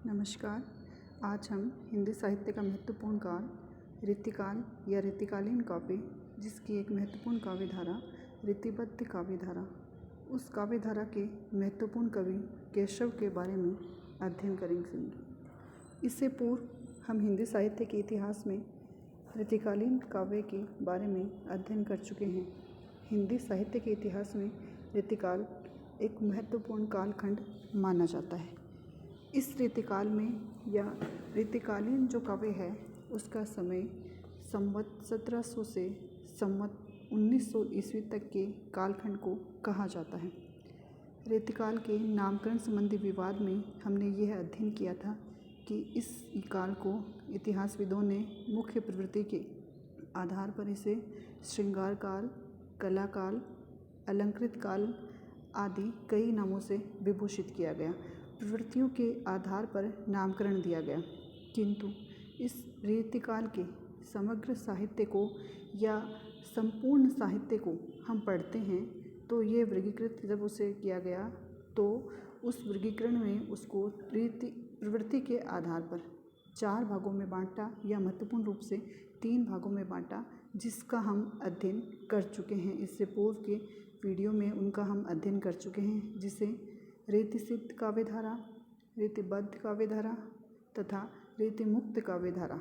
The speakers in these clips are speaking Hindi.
नमस्कार। आज हम हिंदी साहित्य का महत्वपूर्ण काल रीतिकाल या रीतिकालीन काव्य, जिसकी एक महत्वपूर्ण काव्य धारा रीतिबद्ध काव्य धारा, उस काव्य धारा के महत्वपूर्ण कवि केशव के बारे में अध्ययन करेंगे। इससे पूर्व हम हिंदी साहित्य के इतिहास में रीतिकालीन काव्य के बारे में अध्ययन कर चुके हैं। हिंदी साहित्य के इतिहास में रीतिकाल एक महत्वपूर्ण कालखंड माना जाता है। इस रीतिकाल में या रीतिकालीन जो काव्य है उसका समय संवत 1700 से संवत 1900 ईस्वी तक के कालखंड को कहा जाता है। रीतिकाल के नामकरण संबंधी विवाद में हमने यह अध्ययन किया था कि इस काल को इतिहासविदों ने मुख्य प्रवृत्ति के आधार पर इसे श्रृंगार काल, कला काल, अलंकृत काल आदि कई नामों से विभूषित किया गया। प्रवृत्तियों के आधार पर नामकरण दिया गया, किंतु इस रीतिकाल के समग्र साहित्य को या संपूर्ण साहित्य को हम पढ़ते हैं तो ये वर्गीकृत जब उसे किया गया तो उस वर्गीकरण में उसको रीति प्रवृत्ति के आधार पर 4 भागों में बांटा या महत्वपूर्ण रूप से 3 भागों में बांटा, जिसका हम अध्ययन कर चुके हैं। इससे पूर्व के वीडियो में उनका हम अध्ययन कर चुके हैं, जिसे रीतिसिद्ध काव्य धारा, रीतिबद्ध काव्य धारा तथा रीतिमुक्त काव्य धारा।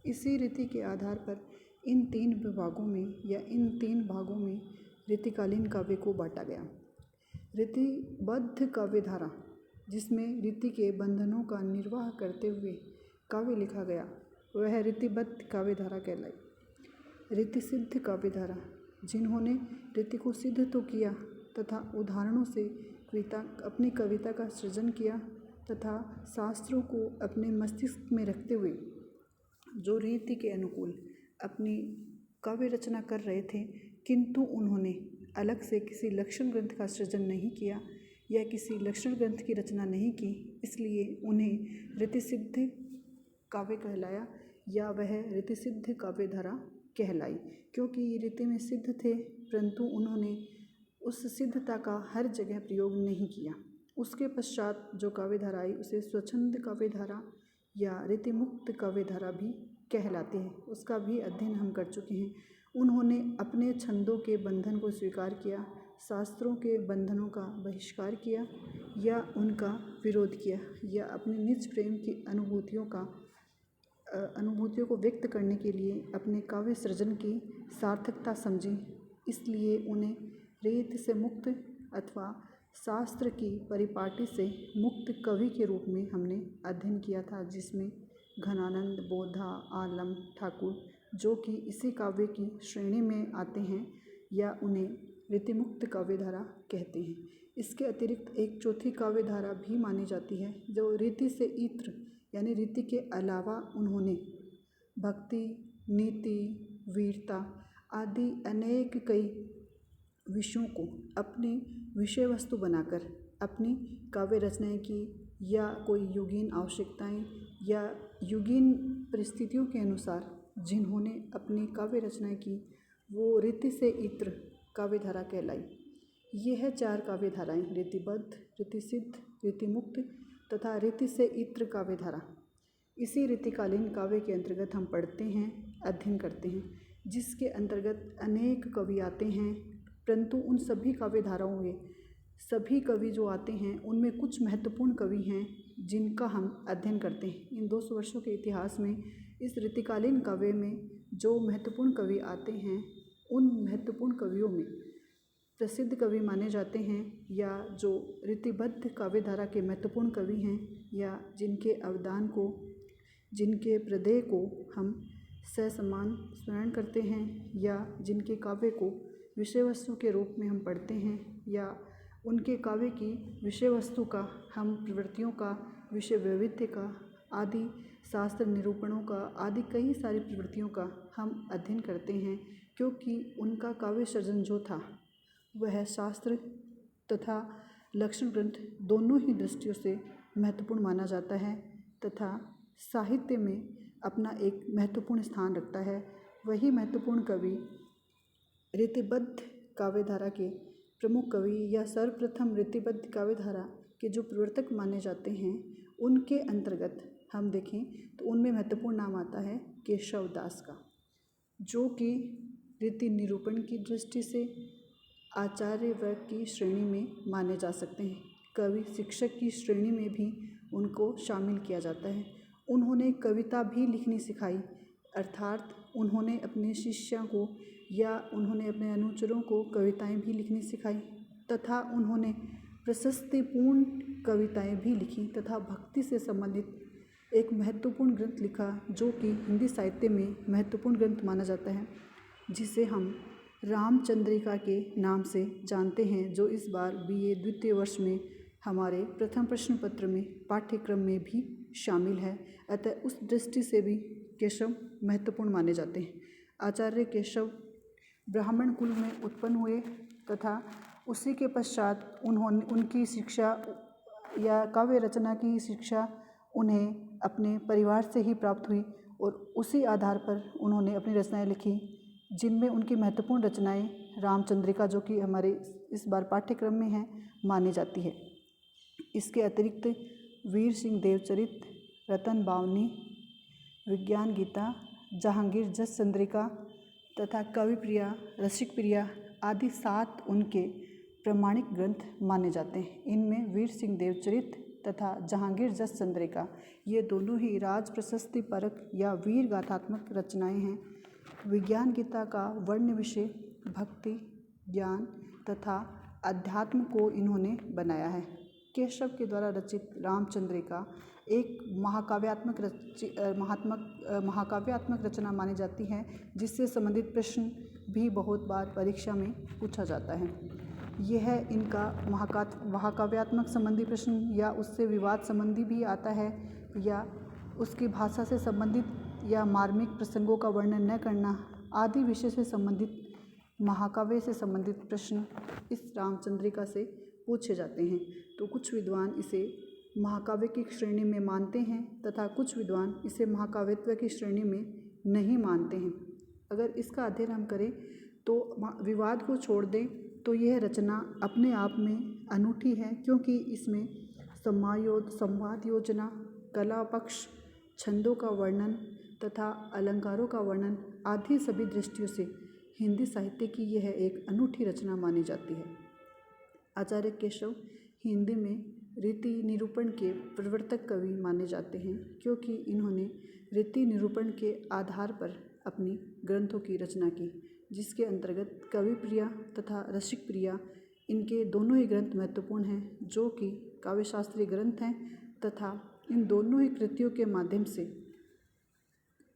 इसी रीति के आधार पर इन 3 विभागों में या इन 3 भागों में रीतिकालीन काव्य को बांटा गया। रीतिबद्ध काव्य धारा, जिसमें रीति के बंधनों का निर्वाह करते हुए काव्य लिखा गया, वह रीतिबद्ध काव्य धारा कहलाई। रीतिसिद्ध काव्य धारा, जिन्होंने रीति को सिद्ध तो किया तथा उदाहरणों से अपनी कविता का सृजन किया तथा शास्त्रों को अपने मस्तिष्क में रखते हुए जो रीति के अनुकूल अपनी काव्य रचना कर रहे थे, किंतु उन्होंने अलग से किसी लक्षण ग्रंथ का सृजन नहीं किया या किसी लक्षण ग्रंथ की रचना नहीं की, इसलिए उन्हें रीतिसिद्ध काव्य कहलाया या वह रीतिसिद्ध काव्य धारा कहलाई। क्योंकि ये रीति में सिद्ध थे, परंतु उन्होंने उस सिद्धता का हर जगह प्रयोग नहीं किया। उसके पश्चात जो काव्य धारा आई उसे स्वच्छंद काव्य धारा या रीतिमुक्त काव्य धारा भी कहलाती है। उसका भी अध्ययन हम कर चुके हैं। उन्होंने अपने छंदों के बंधन को स्वीकार किया, शास्त्रों के बंधनों का बहिष्कार किया या उनका विरोध किया, या अपने निज प्रेम की अनुभूतियों को व्यक्त करने के लिए अपने काव्य सृजन की सार्थकता समझी। इसलिए उन्हें रीति से मुक्त अथवा शास्त्र की परिपाटी से मुक्त कवि के रूप में हमने अध्ययन किया था, जिसमें घनानंद, बोधा, आलम, ठाकुर, जो कि इसी काव्य की श्रेणी में आते हैं या उन्हें रीतिमुक्त काव्य धारा कहते हैं। इसके अतिरिक्त एक चौथी काव्य धारा भी मानी जाती है, जो रीति से इत्र यानी रीति के अलावा उन्होंने भक्ति, नीति, वीरता आदि अनेक कई विषयों को अपनी विषय वस्तु बनाकर अपनी काव्य रचनाएं की, या कोई युगीन आवश्यकताएं या युगीन परिस्थितियों के अनुसार जिन्होंने अपनी काव्य रचनाएं की, वो रीति से इत्र काव्य धारा कहलाई। यह 4 काव्य धाराएं रीतिबद्ध, रीतिसिद्ध, रीतिमुक्त तथा रीति से इत्र काव्य धारा इसी रीतिकालीन काव्य के अंतर्गत हम पढ़ते हैं, अध्ययन करते हैं, जिसके अंतर्गत अनेक कवि आते हैं। परंतु उन सभी काव्य धाराओं में सभी कवि जो आते हैं उनमें कुछ महत्वपूर्ण कवि हैं जिनका हम अध्ययन करते हैं। इन 200 वर्षों के इतिहास में इस रीतिकालीन काव्य में जो महत्वपूर्ण कवि आते हैं, उन महत्वपूर्ण कवियों में प्रसिद्ध कवि माने जाते हैं, या जो रीतिबद्ध काव्य धारा के महत्वपूर्ण कवि हैं, या जिनके अवदान को, जिनके प्रदेय को हम ससम्मान स्मरण करते हैं, या जिनके काव्य को विषय वस्तु के रूप में हम पढ़ते हैं, या उनके काव्य की विषय वस्तु का हम प्रवृत्तियों का, विषय वैविध्य का आदि, शास्त्र निरूपणों का आदि कई सारी प्रवृत्तियों का हम अध्ययन करते हैं। क्योंकि उनका काव्य सृजन जो था वह शास्त्र तथा लक्षण ग्रंथ दोनों ही दृष्टियों से महत्वपूर्ण माना जाता है तथा साहित्य में अपना एक महत्वपूर्ण स्थान रखता है। वही महत्वपूर्ण कवि रीतिबद्ध काव्य धारा के प्रमुख कवि या सर्वप्रथम रीतिबद्ध काव्य धारा के जो प्रवर्तक माने जाते हैं, उनके अंतर्गत हम देखें तो उनमें महत्वपूर्ण नाम आता है केशव दास का, जो कि रीति निरूपण की दृष्टि से आचार्य वर्ग की श्रेणी में माने जा सकते हैं। कवि शिक्षक की श्रेणी में भी उनको शामिल किया जाता है। उन्होंने कविता भी लिखनी सिखाई, अर्थात उन्होंने अपने शिष्यों को या उन्होंने अपने अनुचरों को कविताएं भी लिखनी सिखाई तथा उन्होंने प्रशस्तिपूर्ण कविताएं भी लिखी तथा भक्ति से संबंधित एक महत्वपूर्ण ग्रंथ लिखा, जो कि हिंदी साहित्य में महत्वपूर्ण ग्रंथ माना जाता है, जिसे हम रामचंद्रिका के नाम से जानते हैं, जो इस बार BA द्वितीय वर्ष में हमारे प्रथम प्रश्न पत्र में पाठ्यक्रम में भी शामिल है। अतः उस दृष्टि से भी केशव महत्वपूर्ण माने जाते हैं। आचार्य केशव ब्राह्मण कुल में उत्पन्न हुए तथा उसी के पश्चात उनकी शिक्षा या काव्य रचना की शिक्षा उन्हें अपने परिवार से ही प्राप्त हुई और उसी आधार पर उन्होंने अपनी रचनाएं लिखी, जिनमें उनकी महत्वपूर्ण रचनाएं रामचंद्रिका, जो कि हमारे इस बार पाठ्यक्रम में है, मानी जाती है। इसके अतिरिक्त वीर सिंह देवचरित, रतन बावनी, विज्ञान गीता, जहांगीर जस चंद्रिका तथा कवि प्रिया, रसिक प्रिया आदि 7 उनके प्रमाणिक ग्रंथ माने जाते हैं। इनमें वीर सिंह देवचरित तथा जहांगीर जस चंद्रिका ये दोनों ही राज प्रशस्ति परक या वीर गाथात्मक रचनाएं हैं। विज्ञान गीता का वर्ण विषय भक्ति, ज्ञान तथा अध्यात्म को इन्होंने बनाया है। केशव के द्वारा रचित रामचंद्रिका एक महाकाव्यात्मक रचना मानी जाती है, जिससे संबंधित प्रश्न भी बहुत बार परीक्षा में पूछा जाता है। यह इनका महाकाव्यात्मक संबंधी प्रश्न या उससे विवाद संबंधी भी आता है, या उसकी भाषा से संबंधित या मार्मिक प्रसंगों का वर्णन न करना आदि विषय से संबंधित महाकाव्य से संबंधित प्रश्न इस रामचंद्रिका से पूछे जाते हैं। तो कुछ विद्वान इसे महाकाव्य की श्रेणी में मानते हैं तथा कुछ विद्वान इसे महाकाव्यत्व की श्रेणी में नहीं मानते हैं। अगर इसका अध्ययन हम करें तो विवाद को छोड़ दें तो यह रचना अपने आप में अनूठी है, क्योंकि इसमें संवाद योजना, कला पक्ष, छंदों का वर्णन तथा अलंकारों का वर्णन आदि सभी दृष्टियों से हिंदी साहित्य की यह एक अनूठी रचना मानी जाती है। आचार्य केशव हिंदी में रीति निरूपण के प्रवर्तक कवि माने जाते हैं, क्योंकि इन्होंने रीति निरूपण के आधार पर अपनी ग्रंथों की रचना की, जिसके अंतर्गत कवि प्रिया तथा रसिक प्रिया इनके दोनों ही ग्रंथ महत्वपूर्ण हैं, जो कि काव्यशास्त्रीय ग्रंथ हैं तथा इन दोनों ही कृतियों के माध्यम से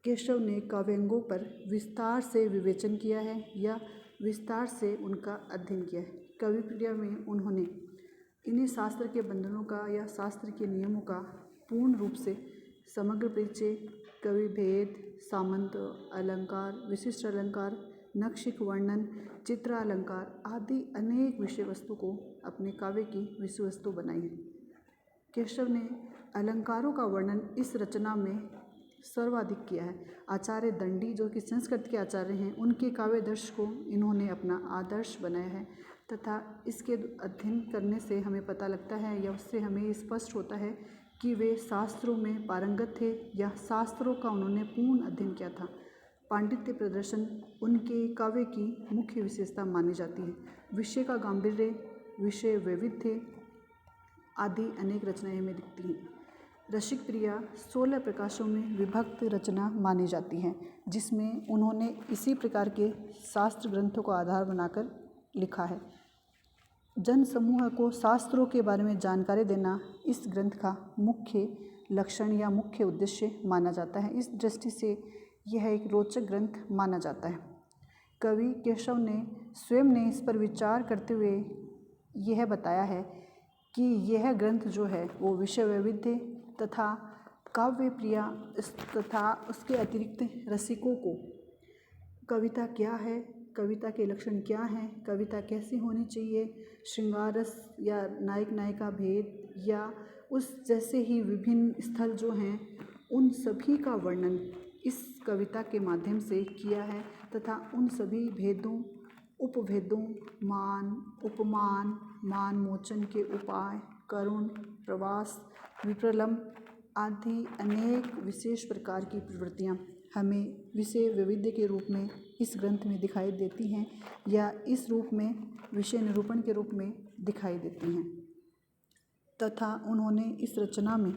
केशव ने काव्यांगों पर विस्तार से विवेचन किया है या विस्तार से उनका अध्ययन किया है। कवि प्रिया में उन्होंने इन्हीं शास्त्र के बंधनों का या शास्त्र के नियमों का पूर्ण रूप से समग्र परिचय, कवि भेद, सामंत अलंकार, विशिष्ट अलंकार, नक्षिक वर्णन, चित्र अलंकार आदि अनेक विषय वस्तु को अपने काव्य की विषय वस्तु बनाई है। केशव ने अलंकारों का वर्णन इस रचना में सर्वाधिक किया है। आचार्य दंडी, जो कि संस्कृत के आचार्य हैं, उनके काव्य दर्श को इन्होंने अपना आदर्श बनाया है तथा इसके अध्ययन करने से हमें पता लगता है या उससे हमें स्पष्ट होता है कि वे शास्त्रों में पारंगत थे या शास्त्रों का उन्होंने पूर्ण अध्ययन किया था। पांडित्य प्रदर्शन उनके काव्य की मुख्य विशेषता मानी जाती है। विषय का गांभीर्य, विषय वैविध्य आदि अनेक रचनाएं हमें दिखती हैं। रसिक प्रिया 16 प्रकाशों में विभक्त रचना मानी जाती है, जिसमें उन्होंने इसी प्रकार के शास्त्र ग्रंथों को आधार बनाकर लिखा है। जन समूह को शास्त्रों के बारे में जानकारी देना इस ग्रंथ का मुख्य लक्षण या मुख्य उद्देश्य माना जाता है। इस दृष्टि से यह एक रोचक ग्रंथ माना जाता है। कवि केशव ने स्वयं ने इस पर विचार करते हुए यह बताया है कि यह ग्रंथ जो है वो विषय वैविध्य तथा काव्य प्रिया तथा उसके अतिरिक्त रसिकों को कविता क्या है, कविता के लक्षण क्या हैं, कविता कैसी होनी चाहिए, श्रृंगार रस या नायक नायिका भेद या उस जैसे ही विभिन्न स्थल जो हैं उन सभी का वर्णन इस कविता के माध्यम से किया है तथा उन सभी भेदों, उपभेदों, मान, उपमान, मान मोचन के उपाय, करुण, प्रवास विप्रलंब आदि अनेक विशेष प्रकार की प्रवृत्तियाँ हमें विषय वैविध्य के रूप में इस ग्रंथ में दिखाई देती हैं या इस रूप में विषय निरूपण के रूप में दिखाई देती हैं तथा उन्होंने इस रचना में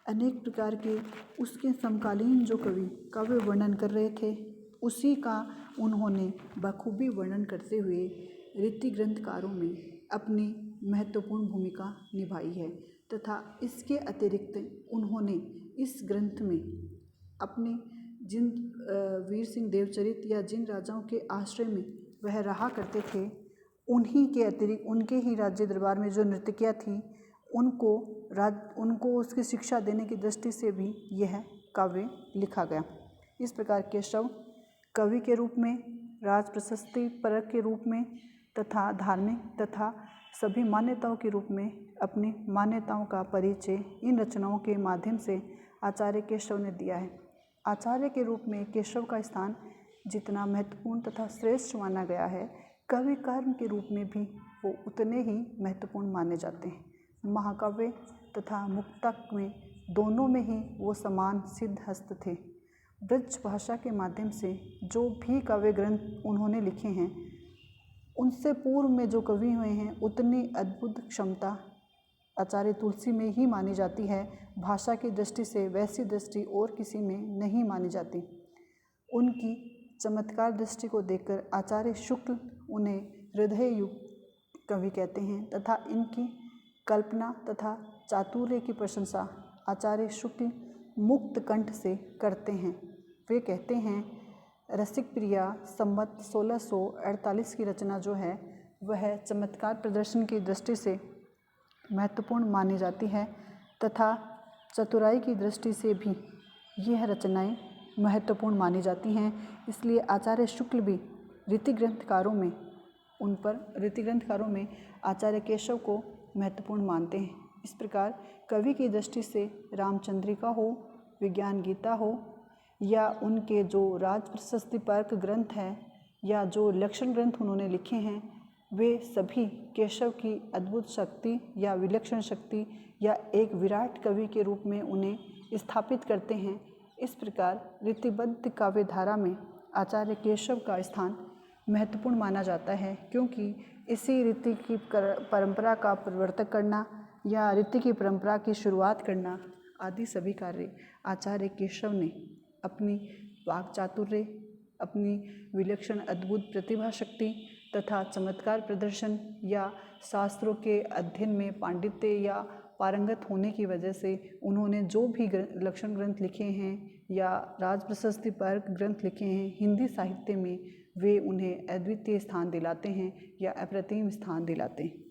अनेक प्रकार के उसके समकालीन जो कवि काव्य वर्णन कर रहे थे उसी का उन्होंने बखूबी वर्णन करते हुए रीति ग्रंथकारों में अपनी महत्वपूर्ण भूमिका निभाई है तथा इसके अतिरिक्त उन्होंने इस ग्रंथ में अपने जिन वीर सिंह देवचरित या जिन राजाओं के आश्रय में वह रहा करते थे उन्हीं के अतिरिक्त उनके ही राज्य दरबार में जो नर्तकियाँ थीं उनको उसकी शिक्षा देने की दृष्टि से भी यह काव्य लिखा गया। इस प्रकार केशव कवि के रूप में, राज प्रशस्ति परक के रूप में तथा धार्मिक तथा सभी मान्यताओं के रूप में अपनी मान्यताओं का परिचय इन रचनाओं के माध्यम से आचार्य केशव ने दिया है। आचार्य के रूप में केशव का स्थान जितना महत्वपूर्ण तथा श्रेष्ठ माना गया है, कवि कर्म के रूप में भी वो उतने ही महत्वपूर्ण माने जाते हैं। महाकाव्य तथा मुक्तक में दोनों में ही वो समान सिद्धहस्त थे। ब्रज भाषा के माध्यम से जो भी काव्य ग्रंथ उन्होंने लिखे हैं उनसे पूर्व में जो कवि हुए हैं उतनी अद्भुत क्षमता आचार्य तुलसी में ही मानी जाती है। भाषा की दृष्टि से वैसी दृष्टि और किसी में नहीं मानी जाती। उनकी चमत्कार दृष्टि को देखकर आचार्य शुक्ल उन्हें हृदययुक्त कवि कहते हैं तथा इनकी कल्पना तथा चातुर्य की प्रशंसा आचार्य शुक्ल मुक्त कंठ से करते हैं। वे कहते हैं रसिक प्रिया संवत 1648 की रचना जो है वह चमत्कार प्रदर्शन की दृष्टि से महत्वपूर्ण मानी जाती है तथा चतुराई की दृष्टि से भी यह रचनाएं महत्वपूर्ण मानी जाती हैं। इसलिए आचार्य शुक्ल भी रीति ग्रंथकारों में आचार्य केशव को महत्वपूर्ण मानते हैं। इस प्रकार कवि की दृष्टि से रामचंद्रिका हो, विज्ञान गीता हो या उनके जो राज प्रशस्ति परक ग्रंथ हैं या जो लक्षण ग्रंथ उन्होंने लिखे हैं वे सभी केशव की अद्भुत शक्ति या विलक्षण शक्ति या एक विराट कवि के रूप में उन्हें स्थापित करते हैं। इस प्रकार रीतिबद्ध काव्य धारा में आचार्य केशव का स्थान महत्वपूर्ण माना जाता है क्योंकि इसी रीति की परंपरा का प्रवर्तक करना या रीति की परंपरा की शुरुआत करना आदि सभी कार्य आचार्य केशव ने अपनी वाक् चातुर्य, अपनी विलक्षण अद्भुत प्रतिभा शक्ति तथा चमत्कार प्रदर्शन या शास्त्रों के अध्ययन में पांडित्य या पारंगत होने की वजह से उन्होंने जो भी लक्षण ग्रंथ लिखे हैं या राज प्रशस्ति परक ग्रंथ लिखे हैं हिंदी साहित्य में वे उन्हें अद्वितीय स्थान दिलाते हैं या अप्रतिम स्थान दिलाते हैं।